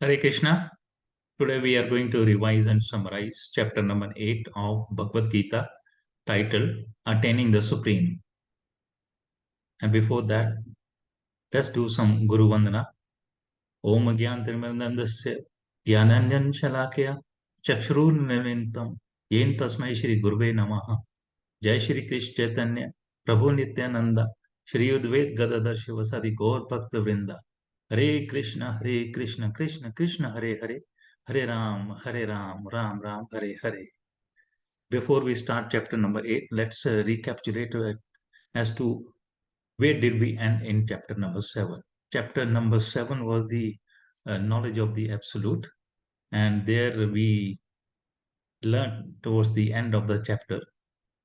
Hare Krishna. Today we are going to revise and summarize chapter number 8 of Bhagavad Gita titled Attaining the Supreme. And before that, let's do some Guru Vandana. Om Gyan Tirmanandasya Gyananjan Shalakya Chakshurunnilintam Yen Tasmai Shri Gurve Namaha Jai Shri Krishna Chaitanya Prabhu Nityananda Shri Udvait Gadadhar Shivasadi Gaur Bhakta Vrinda Hare Krishna Krishna Krishna Hare Hare Hare Ram Ram Ram Hare Hare. Before we start chapter number 8, let's recapitulate as to where did we end in chapter number 7. Chapter number 7 was the knowledge of the absolute, and there we learned towards the end of the chapter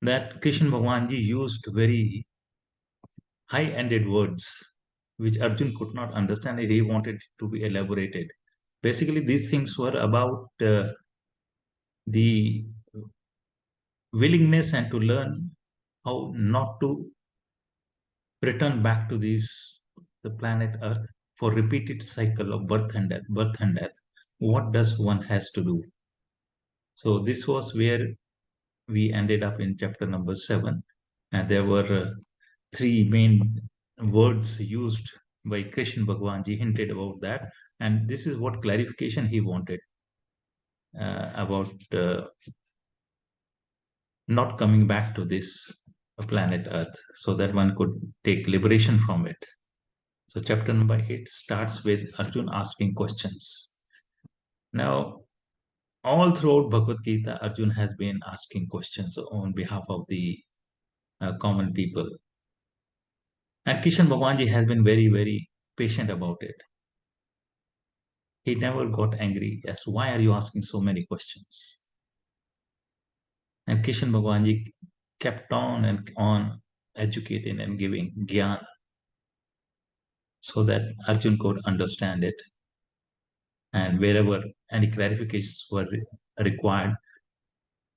that Krishna Bhagwanji used very high-ended words which Arjun could not understand and he wanted to be elaborated. Basically, these things were about the willingness and to learn how not to return back to the planet Earth for repeated cycle of birth and death, birth and death. What does one has to do? So this was where we ended up in chapter number 7, and there were three main words used by Krishna Bhagwanji hinted about that, and this is what clarification he wanted about not coming back to this planet Earth, so that one could take liberation from it. So chapter number 8 starts with Arjun asking questions. Now, all throughout Bhagavad Gita, Arjun has been asking questions on behalf of the common people. And Kishan Bhagwanji has been very, very patient about it. He never got angry as to why are you asking so many questions? And Kishan Bhagwanji kept on and on educating and giving gyan so that Arjun could understand it. And wherever any clarifications were required,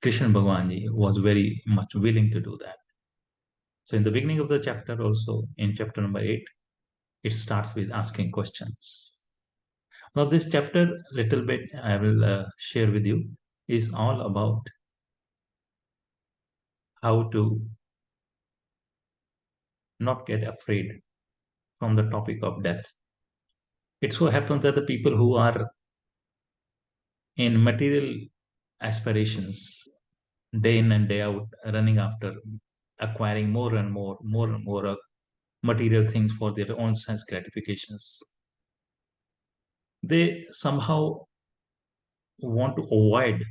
Krishna Bhagwanji was very much willing to do that. So in the beginning of the chapter also, in chapter number 8, it starts with asking questions. Now this chapter, little bit I will share with you, is all about how to not get afraid from the topic of death. It so happens that the people who are in material aspirations, day in and day out, running after acquiring more and more material things for their own sense gratifications, they somehow want to avoid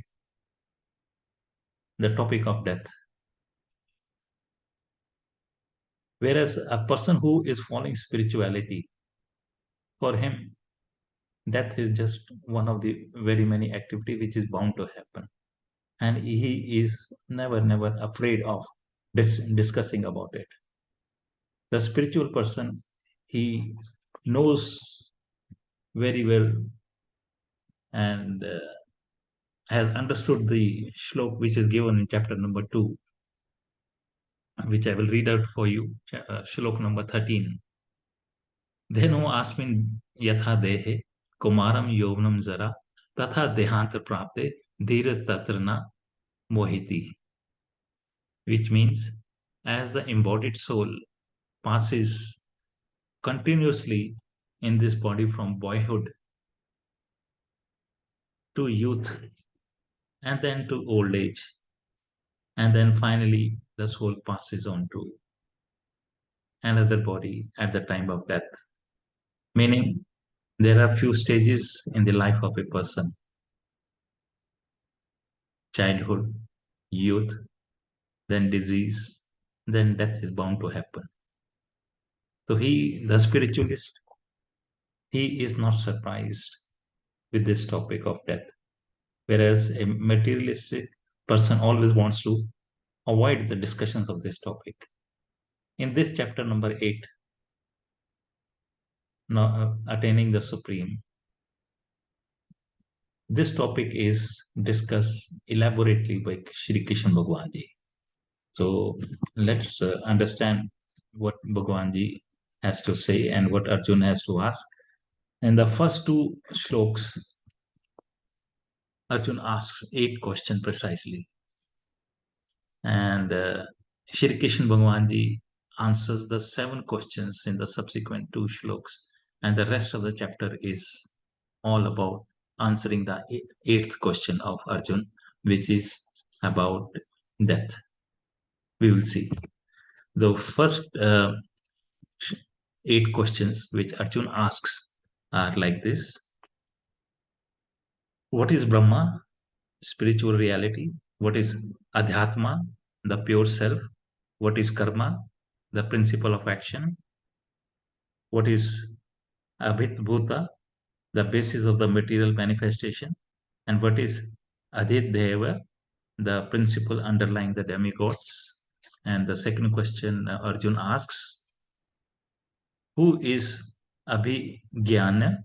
the topic of death. Whereas a person who is following spirituality, for him, death is just one of the very many activity which is bound to happen. And he is never afraid of discussing about it. The spiritual person, he knows very well and has understood the shlok which is given in chapter number 2, which I will read out for you, shlok number 13. Dhenu asmin yatha dehe kumaram yovnam zara tatha dehanta prapte dhiras tatrana mohiti, which means as the embodied soul passes continuously in this body from boyhood to youth and then to old age, and then finally the soul passes on to another body at the time of death. Meaning, there are few stages in the life of a person: childhood, youth, then disease, then death is bound to happen. So he, the spiritualist, he is not surprised with this topic of death, whereas a materialistic person always wants to avoid the discussions of this topic. In this chapter number 8, now, attaining the supreme, this topic is discussed elaborately by Shri Krishna Bhagwanji. So let's understand what Bhagwanji has to say and what Arjuna has to ask, In the first two shloks, Arjun asks 8 questions precisely, and Shri Krishna Bhagwan Ji answers the 7 questions in the subsequent two shloks, and the rest of the chapter is all about answering the eighth question of Arjun, which is about death. We will see. The first 8 questions which Arjun asks are like this: what is Brahma, spiritual reality? What is Adhyatma, the pure self? What is Karma, the principle of action? What is Abhitbhuta, the basis of the material manifestation? And what is Adhideva, the principle underlying the demigods? And the second question Arjun asks: who is Abhigyana,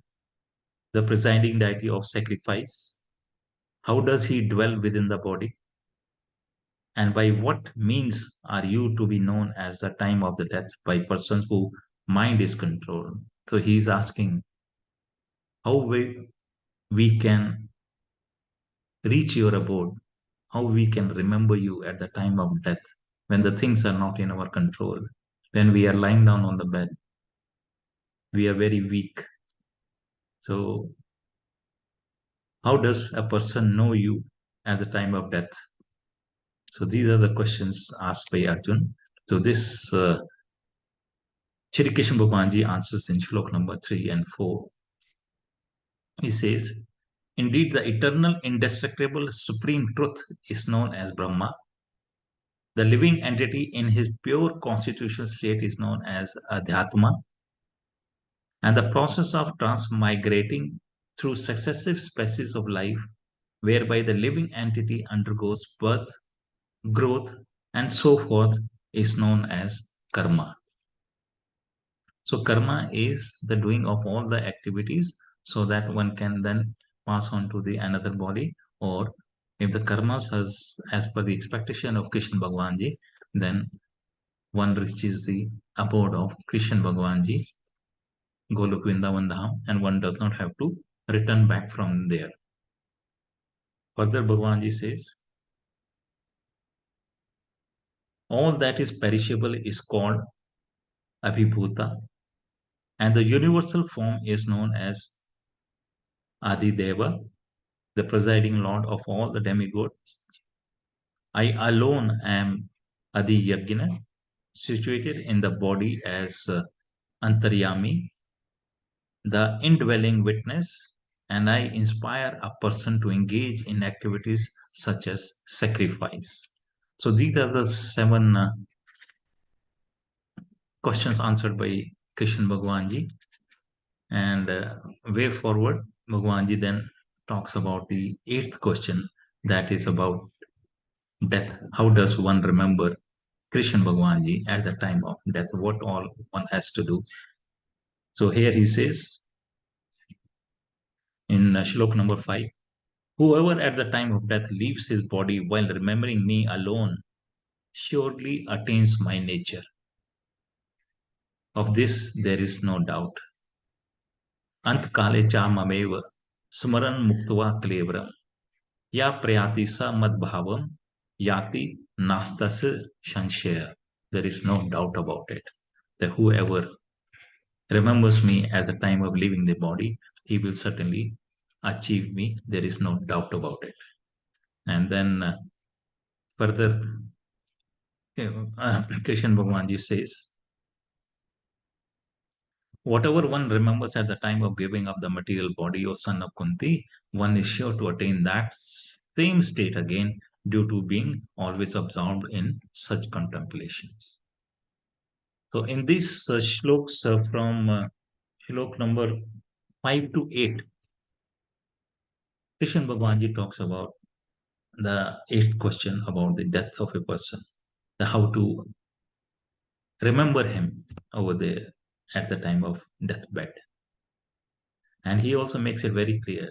the presiding deity of sacrifice? How does he dwell within the body? And by what means are you to be known as the time of the death by persons who mind is controlled? So he is asking how we can reach your abode, how we can remember you at the time of death when the things are not in our control, when we are lying down on the bed, we are very weak. So how does a person know you at the time of death? So these are the questions asked by Arjun. So this Shri Krishna Bhagwan Ji answers in Shlok number 3 and 4. He says, indeed, the eternal, indestructible, supreme truth is known as Brahma. The living entity in his pure constitutional state is known as Adhyatma. And the process of transmigrating through successive species of life, whereby the living entity undergoes birth, growth, and so forth, is known as karma. So karma is the doing of all the activities so that one can then pass on to the another body, or if the karmas as per the expectation of Krishna Bhagwan Ji, then one reaches the abode of Krishna Bhagwan Ji, Golok Vrindavan Dham, and one does not have to return back from there. Further, Bhagwan Ji says, all that is perishable is called Abhibhuta, and the universal form is known as Adideva, the presiding lord of all the demigods. I alone am Adi Yagna, situated in the body as Antaryami, the indwelling witness, and I inspire a person to engage in activities such as sacrifice. So these are the 7 questions answered by Krishna Bhagwan Ji. And way forward, Bhagwan Ji then talks about the 8th question, that is about death. How does one remember Krishna Bhagwan Ji at the time of death? What all one has to do? So here he says in Shlok number 5, whoever at the time of death leaves his body while remembering me alone surely attains my nature. Of this there is no doubt. Ant kale cha mameva smaran muktva klevram ya prayati sa mad bhavam yati nastas shanshaya. There is no doubt about it. That whoever remembers me at the time of leaving the body, he will certainly achieve me. There is no doubt about it. And then further, Krishna Bhagwan Ji says, whatever one remembers at the time of giving up the material body, O son of Kunti, one is sure to attain that same state again due to being always absorbed in such contemplations. So in these shloks from shlok number 5 to 8, Krishna Bhagwan Ji talks about the 8th question about the death of a person, the how to remember him over there at the time of deathbed. And he also makes it very clear.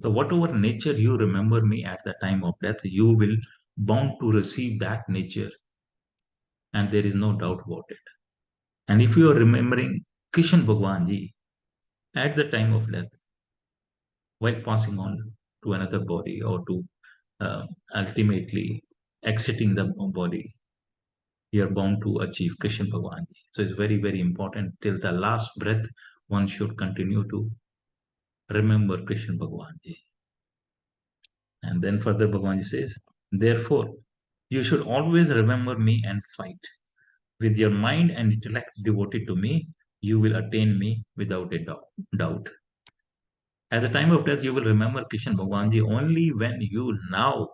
So whatever nature you remember me at the time of death, you will bound to receive that nature. And there is no doubt about it. And if you are remembering Krishna Bhagwan Ji, At the time of death, while passing on to another body or to uh, ultimately exiting the body, you are bound to achieve Krishna Bhagwan. So it's very, very important till the last breath, one should continue to remember Krishna Bhagwan. And then further Bhagwan says, therefore, you should always remember me and fight. With your mind and intellect devoted to me, you will attain me without a doubt. At the time of death, you will remember Krishna Bhagwan only when you now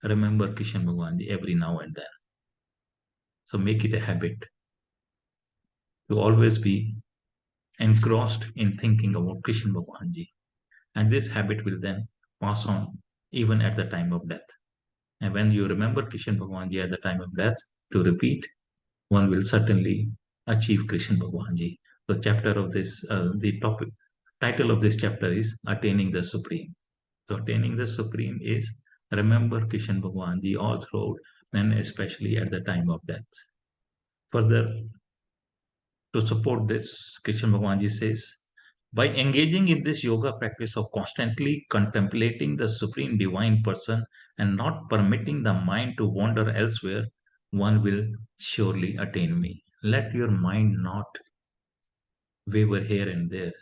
remember Krishna Bhagwan every now and then. So make it a habit to always be engrossed in thinking about Krishna Bhagwan. And this habit will then pass on even at the time of death. And when you remember Krishna Bhagwan at the time of death, to repeat, one will certainly achieve Krishna Bhagwan. The chapter of this, the topic, title of this chapter is Attaining the Supreme. So attaining the Supreme is remember Krishna Bhagwan all throughout and especially at the time of death. Further, to support this, Krishna Bhagwan says, by engaging in this yoga practice of constantly contemplating the Supreme Divine Person and not permitting the mind to wander elsewhere, one will surely attain me. Let your mind not waver here and there,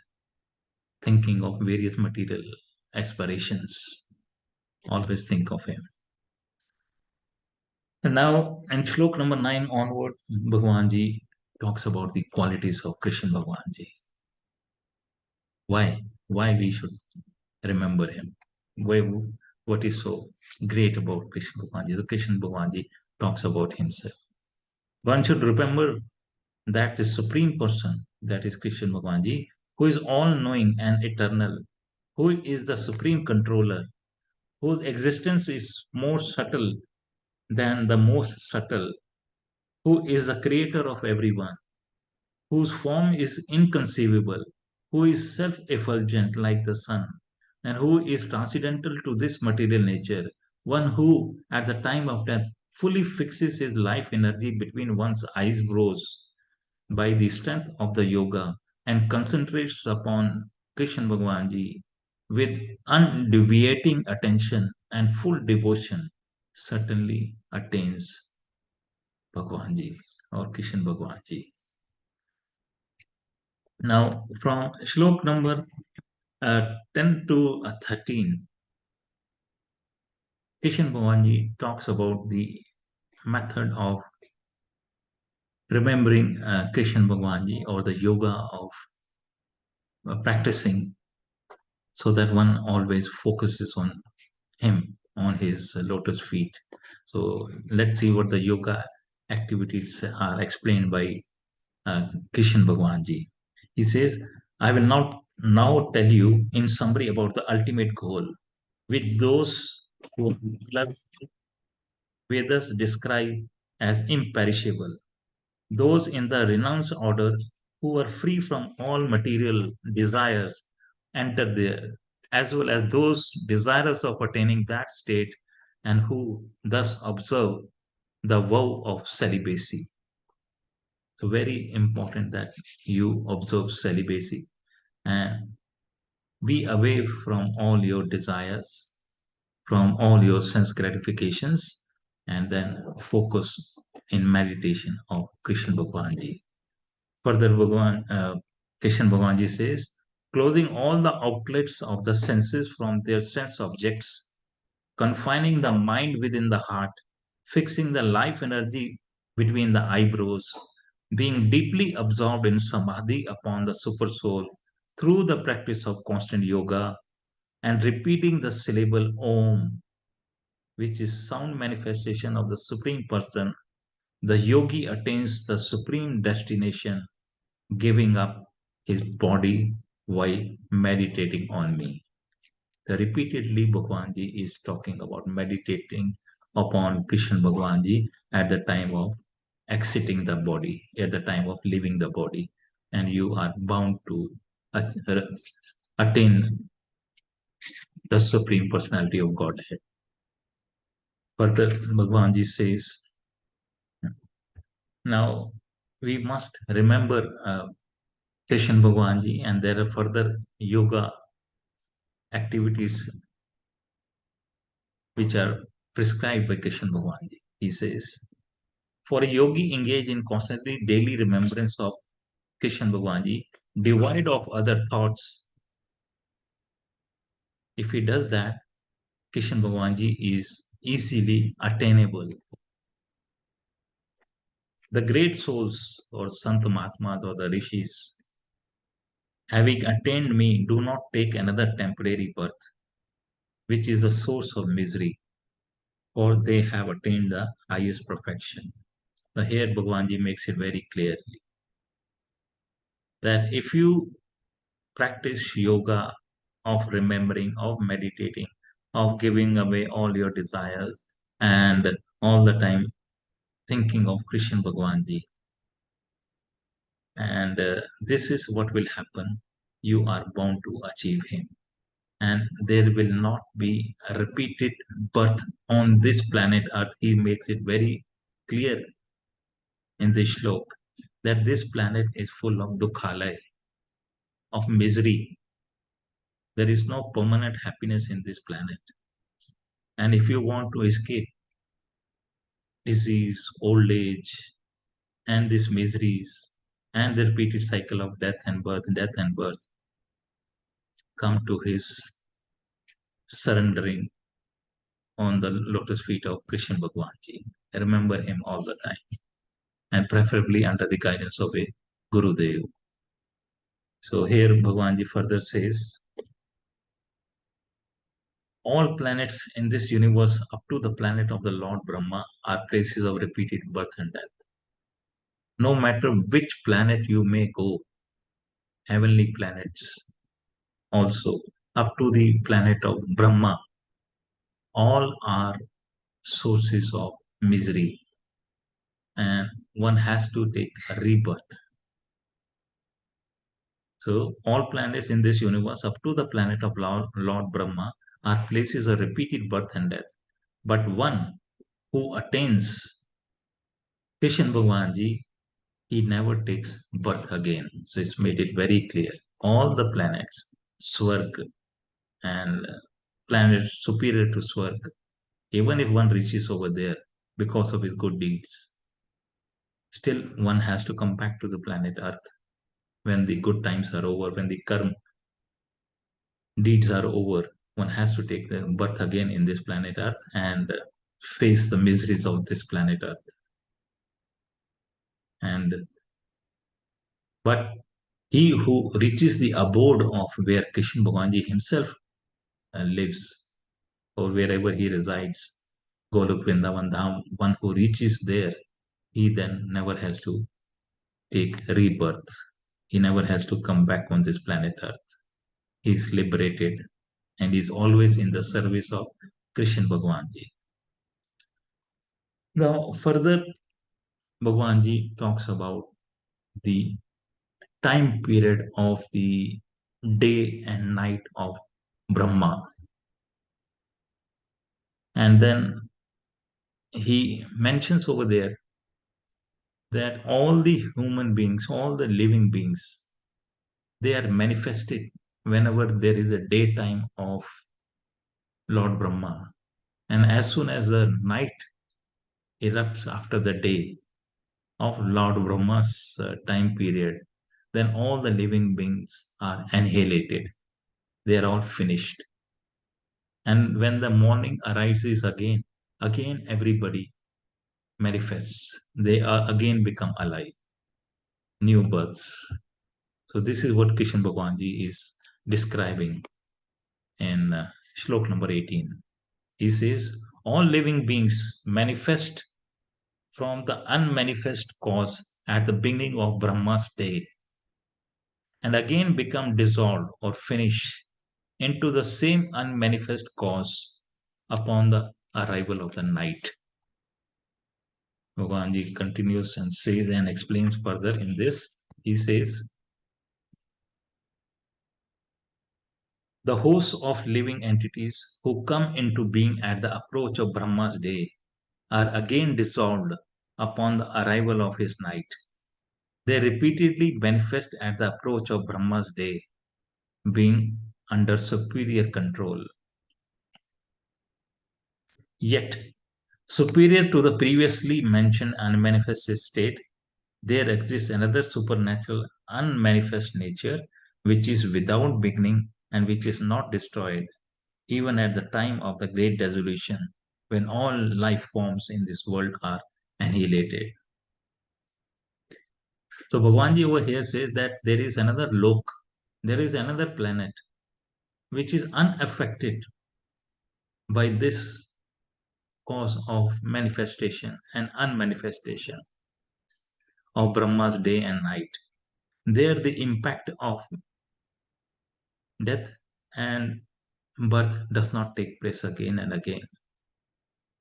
thinking of various material aspirations. Always think of Him. And now, in Shlok number 9 onward, Bhagwanji talks about the qualities of Krishna Bhagwanji. Why? Why we should remember him? Why, what is so great about Krishna Bhagwanji? The Krishna Bhagwanji talks about himself. One should remember that the Supreme Person, that is Krishna Bhagwanji, who is all-knowing and eternal, who is the Supreme Controller, whose existence is more subtle than the most subtle, who is the creator of everyone, whose form is inconceivable, who is self effulgent like the sun, and who is transcendental to this material nature, one who, at the time of death, fully fixes his life energy between one's eyebrows by the strength of the yoga and concentrates upon Krishna Bhagwanji with undeviating attention and full devotion, certainly attains Bhagwanji or Krishna Bhagwanji. Now, from Shlok number 10 to 13, Kishan Bhavanji talks about the method of remembering Krishan Bhagwanji or the yoga of practicing so that one always focuses on him, on his lotus feet. So let's see what the yoga activities are explained by Krishan Bhagwanji. He says, I will now tell you in summary about the ultimate goal, which those who love Vedas describe as imperishable. Those in the renounced order who are free from all material desires enter there, as well as those desirous of attaining that state and who thus observe the vow of celibacy. So, very important that you observe celibacy and be away from all your desires, from all your sense gratifications, and then focus in meditation of Krishna Bhagwanji. Further, Krishna Bhagwanji says, closing all the outlets of the senses from their sense objects, confining the mind within the heart, fixing the life energy between the eyebrows, being deeply absorbed in samadhi upon the super soul through the practice of constant yoga, and repeating the syllable Om, which is sound manifestation of the Supreme Person, the yogi attains the supreme destination, giving up his body while meditating on me. So repeatedly, Bhagwanji is talking about meditating upon Krishna Bhagwanji at the time of exiting the body, at the time of leaving the body, and you are bound to attain the Supreme Personality of Godhead. Further, Bhagwanji says, now we must remember Krishna Bhagwan ji, and there are further yoga activities which are prescribed by Krishna Bhagwan ji. He says, for a yogi engaged in constantly daily remembrance of Krishna Bhagwan ji, devoid of other thoughts, if he does that, Krishna Bhagwan ji is easily attainable. The great souls or Sant Mahatmas or the Rishis, having attained me, do not take another temporary birth, which is the source of misery, for they have attained the highest perfection. The here Bhagwanji makes it very clearly that if you practice yoga of remembering, of meditating, of giving away all your desires, and all the time thinking of Krishna Bhagwanji, and this is what will happen. You are bound to achieve Him, and there will not be a repeated birth on this planet Earth. He makes it very clear in this shlok that this planet is full of dukhalaya, of misery. There is no permanent happiness in this planet. And if you want to escape disease, old age, and these miseries, and the repeated cycle of death and birth, come to his surrendering on the lotus feet of Krishna Bhagwan Ji. Remember him all the time, and preferably under the guidance of a Gurudev. So here Bhagwan Ji further says, all planets in this universe up to the planet of the Lord Brahma are places of repeated birth and death. No matter which planet you may go, heavenly planets also, up to the planet of Brahma, all are sources of misery, and one has to take a rebirth. So, all planets in this universe, up to the planet of Lord Brahma, are places of repeated birth and death. But one who attains Krishna Bhagwan Ji, he never takes birth again. So, it's made it very clear. All the planets, Swarg and planets superior to Swarg, even if one reaches over there because of his good deeds, still one has to come back to the planet Earth when the good times are over, when the karma deeds are over. One has to take the birth again in this planet Earth and face the miseries of this planet Earth. And but he who reaches the abode of where Krishna Bhagwanji himself lives, or wherever he resides, Golok Vrindavan Dham, one who reaches there, he then never has to take rebirth. He never has to come back on this planet Earth. He is liberated and is always in the service of Krishna Bhagwanji. Now, further, Bhagwanji talks about the time period of the day and night of Brahma. And then he mentions over there that all the human beings, all the living beings, they are manifested whenever there is a daytime of Lord Brahma. And as soon as the night erupts after the day of Lord Brahma's time period, then all the living beings are annihilated. They are all finished. And when the morning arises again everybody manifests. They are again become alive, new births. So this is what Kishan Bhagwanji is describing in Shlok number 18. He says, all living beings manifest from the unmanifest cause at the beginning of Brahma's day and again become dissolved or finish into the same unmanifest cause upon the arrival of the night. Bhagwanji continues and says and explains further in this. He says, the hosts of living entities who come into being at the approach of Brahma's day are again dissolved upon the arrival of his night. They repeatedly manifest at the approach of Brahma's day, being under superior control. Yet, superior to the previously mentioned unmanifested state, there exists another supernatural unmanifest nature which is without beginning and which is not destroyed, even at the time of the great dissolution, when all life forms in this world are annihilated. So Bhagwanji over here says that there is another lok, there is another planet which is unaffected by this cause of manifestation and unmanifestation of Brahma's day and night. There, the impact of death and birth does not take place again and again.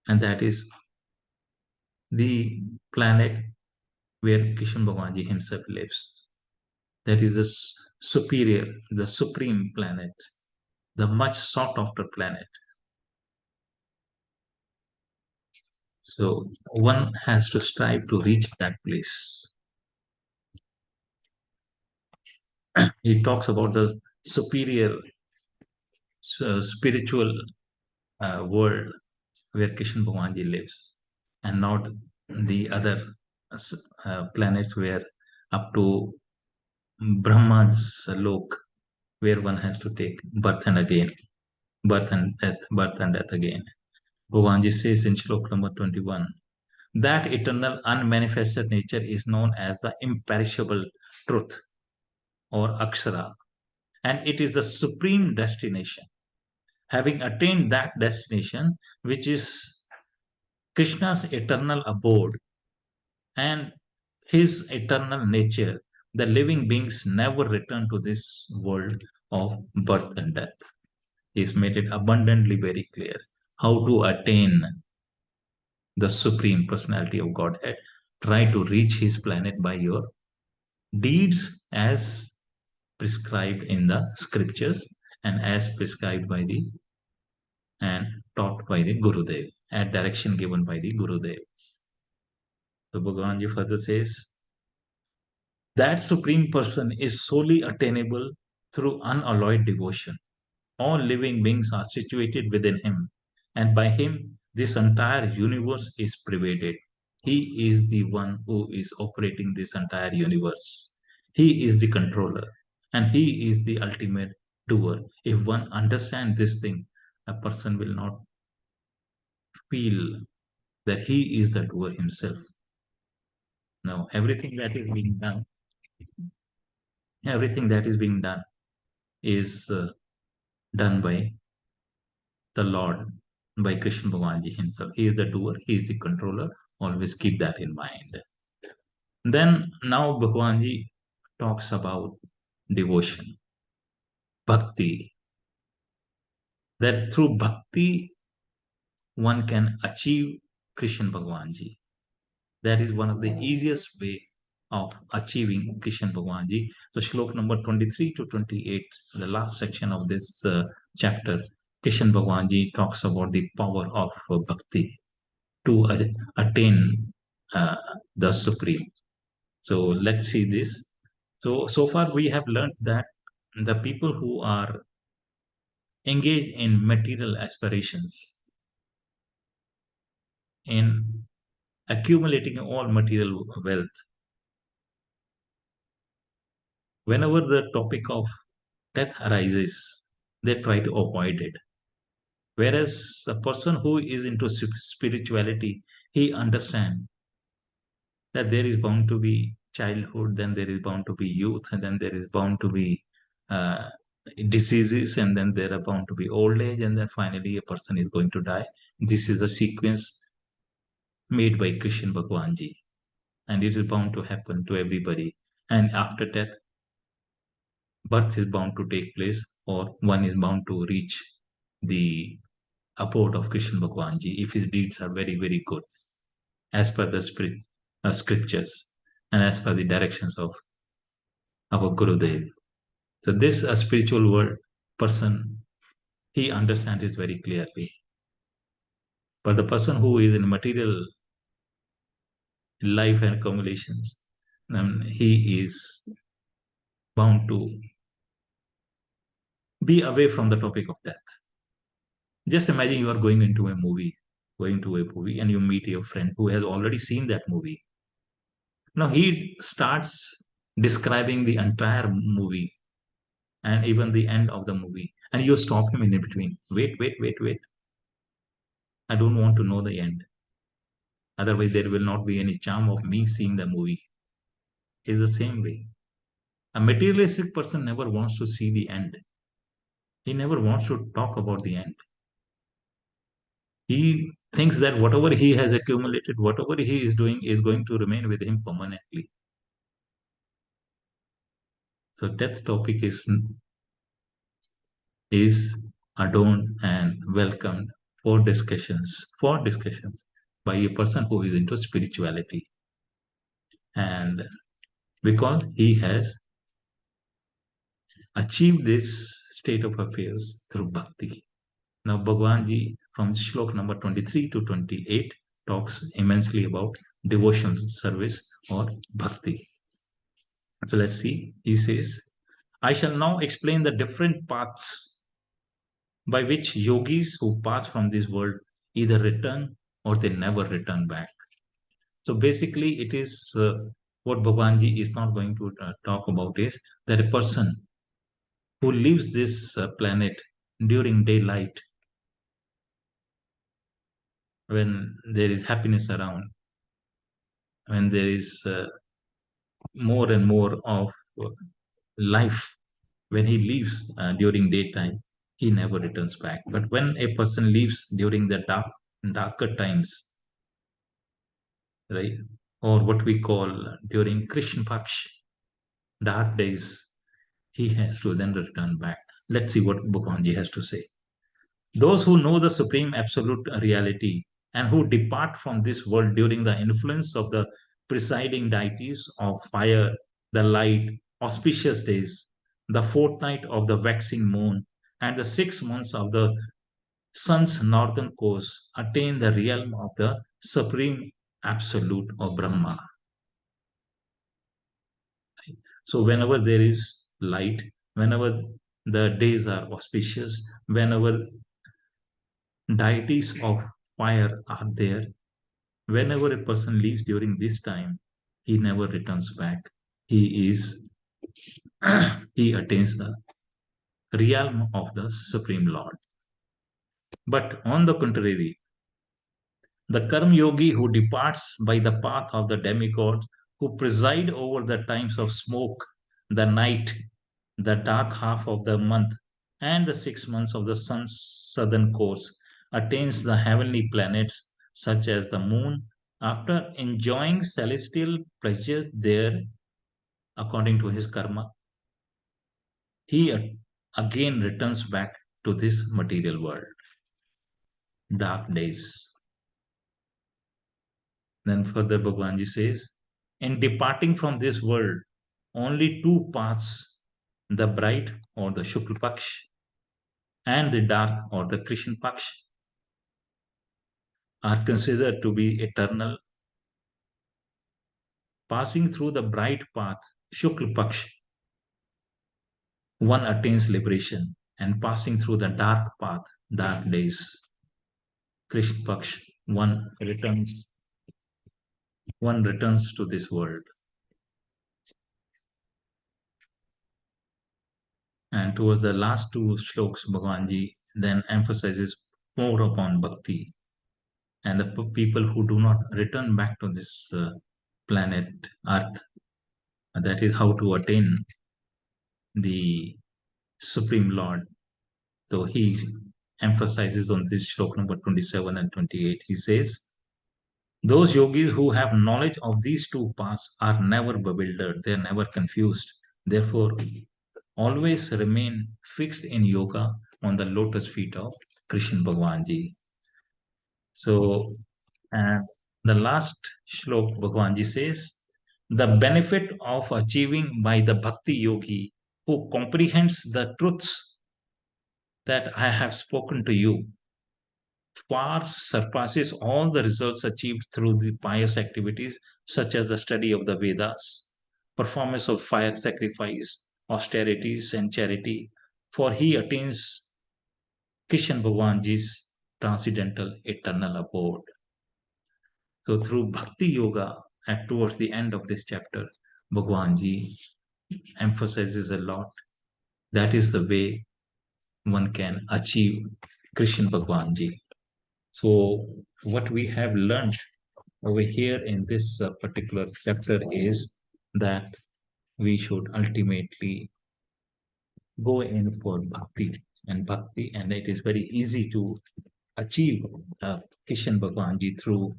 And that is the planet where Kishan Bhagwanji himself lives. That is the superior, the supreme planet, the much sought after planet. So one has to strive to reach that place. He talks about the superior spiritual world where Kishan Bhagwanji lives, and not the other planets where up to Brahma's lok, where one has to take birth and again, birth and death again. Bhagwanji says in Shlok number 21, that eternal unmanifested nature is known as the imperishable truth or Akshara, and it is the supreme destination. Having attained that destination, which is Krishna's eternal abode and his eternal nature, the living beings never return to this world of birth and death. He's made it abundantly very clear how to attain the supreme personality of Godhead. Try to reach his planet by your deeds as prescribed in the scriptures and as prescribed by the and taught by the Gurudev, at direction given by the Gurudev. So Bhagavanji further says, that supreme person is solely attainable through unalloyed devotion. All living beings are situated within him, and by him, this entire universe is pervaded. He is the one who is operating this entire universe. He is the controller, and he is the ultimate doer. If one understands this thing, a person will not feel that he is the doer himself. Now, everything that is being done is done by the Lord, by Krishna Bhagwanji himself. He is the doer, he is the controller. Always keep that in mind. Then now Bhagwanji talks about devotion, bhakti. That through bhakti one can achieve Krishna Bhagwanji. That is one of the easiest way of achieving Kishan Bhagwanji. So Shlok number 23 to 28, the last section of this chapter, Kishan Bhagwanji talks about the power of bhakti to attain the Supreme. So let's see this. So far we have learned that the people who are engaged in material aspirations, in accumulating all material wealth, whenever the topic of death arises, they try to avoid it. Whereas a person who is into spirituality, he understands that there is bound to be childhood, then there is bound to be youth, and then there is bound to be uh, diseases, and then there are bound to be old age, and then finally a person is going to die. This is a sequence made by Krishna Bhagwanji, and it is bound to happen to everybody. And after death, birth is bound to take place, or one is bound to reach the abode of Krishna Bhagwanji if his deeds are very, very good, as per the scriptures and as per the directions of our Gurudev. So this a spiritual world person, he understands it very clearly. But the person who is in material life and accumulations, he is bound to be away from the topic of death. Just imagine you are going to a movie, and you meet your friend who has already seen that movie. Now he starts describing the entire movie and even the end of the movie, and you stop him in between. Wait, wait, wait, wait. I don't want to know the end. Otherwise, there will not be any charm of me seeing the movie. It's the same way. A materialistic person never wants to see the end. He never wants to talk about the end. He thinks that whatever he has accumulated, whatever he is doing, is going to remain with him permanently. So death topic is adorned and welcomed for discussions by a person who is into spirituality, and because he has achieved this state of affairs through bhakti. Now, Bhagwan Ji from Shlok number 23 to 28 talks immensely about devotion service or bhakti. So let's see. He says, I shall now explain the different paths by which yogis who pass from this world either return or they never return back. So basically, it is what Bhagwan Ji is not going to talk about is that a person who leaves this planet during daylight, when there is happiness around, when there is more and more of life, when he leaves during daytime, he never returns back. But when a person leaves during the darker times, right, or what we call during Krishna Paksh, dark days, he has to then return back. Let's see what Bhagwanji has to say. Those who know the supreme absolute reality and who depart from this world during the influence of the presiding deities of fire, the light, auspicious days, the fortnight of the waxing moon, and the 6 months of the sun's northern course attain the realm of the supreme absolute or Brahma. So, whenever there is light, whenever the days are auspicious, whenever deities of fire are there, whenever a person leaves during this time, he never returns back. He is he attains the realm of the Supreme Lord. But on the contrary, the Karm Yogi who departs by the path of the demigods, who preside over the times of smoke, the night, the dark half of the month, and the 6 months of the sun's southern course, attains the heavenly planets such as the moon, after enjoying celestial pleasures there according to his karma, he again returns back to this material world. Dark days. Then further Bhagwanji says, in departing from this world, only two paths, the bright or the Shukla Paksh and the dark or the Krishna Paksh, are considered to be eternal. Passing through the bright path, Shukla Paksh, one attains liberation, and passing through the dark path, dark days, Krishna Paksh, one returns to this world. And towards the last two shloks, Bhagwanji then emphasizes more upon bhakti and the people who do not return back to this planet Earth. That is how to attain the Supreme Lord. So he emphasizes on this shlok number 27 and 28. He says, those yogis who have knowledge of these two paths are never bewildered, they are never confused. Therefore, always remain fixed in yoga on the lotus feet of Krishna Bhagwanji. So, and the last shlok Bhagwanji says, the benefit of achieving by the bhakti yogi who comprehends the truths that I have spoken to you far surpasses all the results achieved through the pious activities such as the study of the Vedas. performance of fire sacrifice, austerities, and charity, for he attains Kishan Bhagwanji's transcendental eternal abode. So through Bhakti Yoga, and towards the end of this chapter, Bhagwanji emphasizes a lot. That is the way one can achieve Krishna Bhagwanji. So what we have learned over here in this particular chapter is that we should ultimately go in for bhakti, and it is very easy to achieve Kishan Bhagwanji through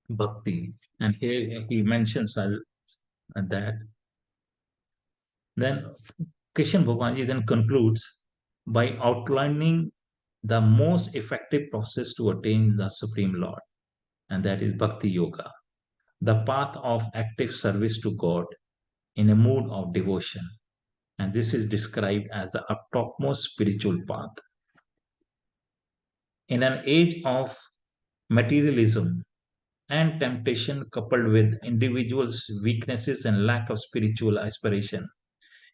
bhakti. And here he mentions that then Kishan Bhagwanji then concludes by outlining the most effective process to attain the Supreme Lord, and that is Bhakti Yoga, the path of active service to God in a mood of devotion. And this is described as the topmost spiritual path. In an age of materialism and temptation coupled with individuals' weaknesses and lack of spiritual aspiration,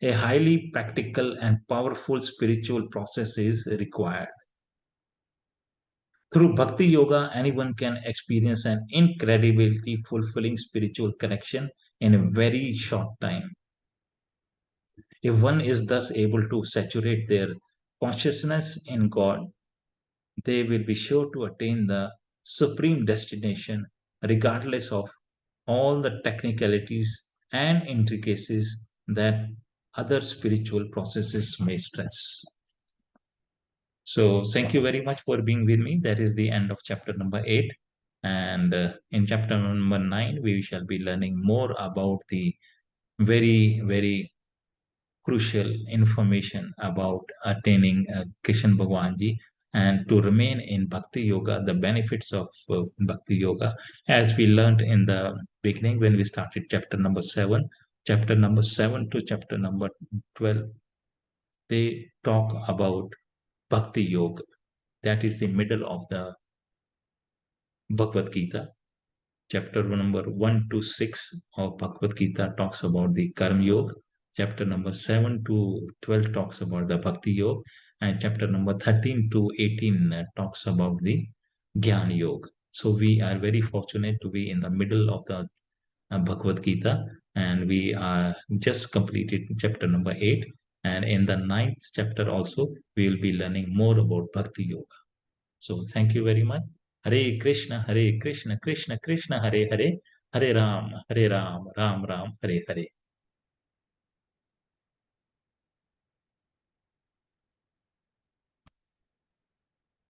a highly practical and powerful spiritual process is required. Through Bhakti Yoga, anyone can experience an incredibly fulfilling spiritual connection in a very short time. If one is thus able to saturate their consciousness in God, they will be sure to attain the supreme destination, regardless of all the technicalities and intricacies that other spiritual processes may stress. So, thank you very much for being with me. That is the end of chapter number 8. And in chapter number 9, we shall be learning more about the very, very crucial information about attaining Kishan Bhagwanji and to remain in Bhakti Yoga, the benefits of Bhakti Yoga, as we learned in the beginning when we started chapter number 7. Chapter number 7 to chapter number 12, they talk about Bhakti Yoga. That is the middle of the Bhagavad Gita. Chapter number 1 to 6 of Bhagavad Gita talks about the Karma Yoga. Chapter number 7 to 12 talks about the Bhakti Yoga. And chapter number 13 to 18 talks about the Jnana Yoga. So we are very fortunate to be in the middle of the Bhagavad Gita, and we are just completed chapter number 8. And in the ninth chapter also, we will be learning more about Bhakti Yoga. So thank you very much. Hare Krishna, Krishna Krishna, Hare Hare, Hare Ram, Ram Ram, Hare Hare.